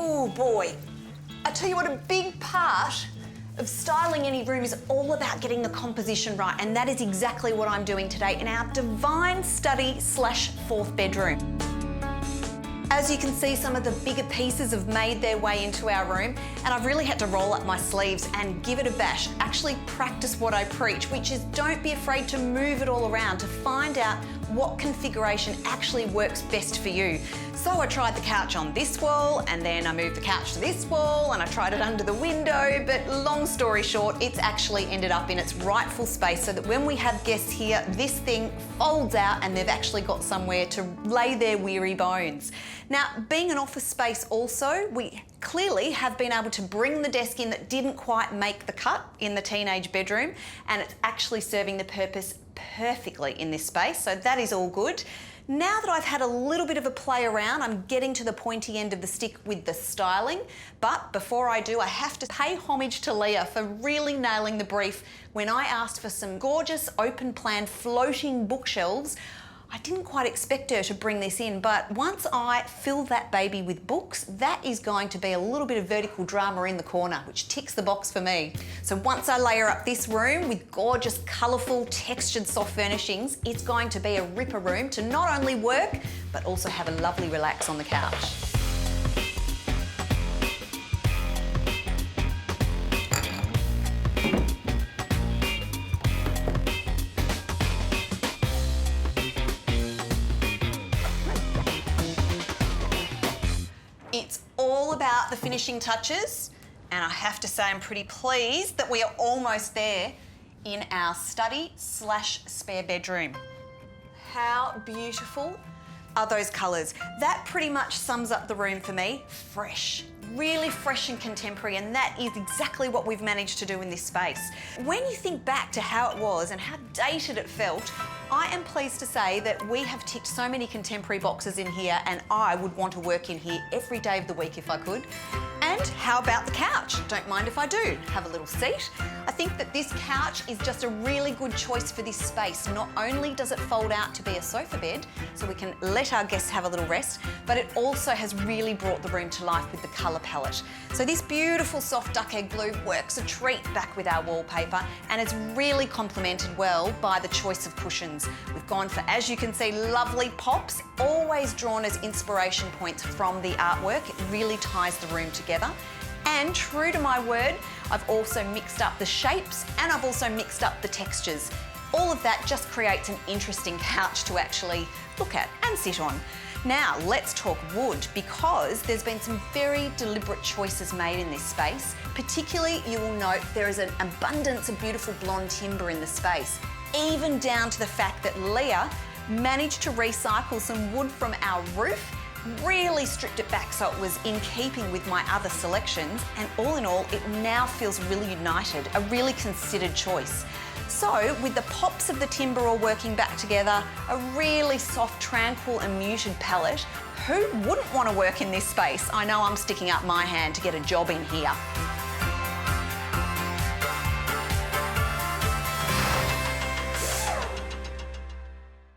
Oh boy. I tell you what, a big part of styling any room is all about getting the composition right, and that is exactly what I'm doing today in our divine study slash fourth bedroom. As you can see, some of the bigger pieces have made their way into our room, and I've really had to roll up my sleeves and give it a bash, actually practice what I preach, which is don't be afraid to move it all around to find out what configuration actually works best for you. So I tried the couch on this wall, and then I moved the couch to this wall, and I tried it under the window, but long story short, it's actually ended up in its rightful space so that when we have guests here, this thing folds out and they've actually got somewhere to lay their weary bones. Now, being an office space also, we clearly have been able to bring the desk in that didn't quite make the cut in the teenage bedroom, and it's actually serving the purpose perfectly in this space, so that is all good. Now that I've had a little bit of a play around, I'm getting to the pointy end of the stick with the styling, but before I do, I have to pay homage to Leah for really nailing the brief when I asked for some gorgeous open plan floating bookshelves. I didn't quite expect her to bring this in, but once I fill that baby with books, that is going to be a little bit of vertical drama in the corner, which ticks the box for me. So once I layer up this room with gorgeous, colourful, textured soft furnishings, it's going to be a ripper room to not only work, but also have a lovely relax on the couch. It's all about the finishing touches, and I have to say I'm pretty pleased that we are almost there in our study slash spare bedroom. How beautiful are those colours? That pretty much sums up the room for me. Fresh, really fresh and contemporary, and that is exactly what we've managed to do in this space. When you think back to how it was and how dated it felt, I am pleased to say that we have ticked so many contemporary boxes in here, and I would want to work in here every day of the week if I could. And how about the couch? Don't mind if I do. Have a little seat. I think that this couch is just a really good choice for this space. Not only does it fold out to be a sofa bed, so we can let our guests have a little rest, but it also has really brought the room to life with the colour palette. So this beautiful soft duck egg blue works a treat back with our wallpaper, and it's really complemented well by the choice of cushions. We've gone for, as you can see, lovely pops, always drawn as inspiration points from the artwork. It really ties the room together. And true to my word, I've also mixed up the shapes, and I've also mixed up the textures. All of that just creates an interesting couch to actually look at and sit on. Now, let's talk wood, because there's been some very deliberate choices made in this space. Particularly, you will note there is an abundance of beautiful blonde timber in the space, even down to the fact that Leah managed to recycle some wood from our roof, really stripped it back so it was in keeping with my other selections, and all in all, it now feels really united, a really considered choice. So, with the pops of the timber all working back together, a really soft, tranquil and muted palette, who wouldn't want to work in this space? I know I'm sticking up my hand to get a job in here.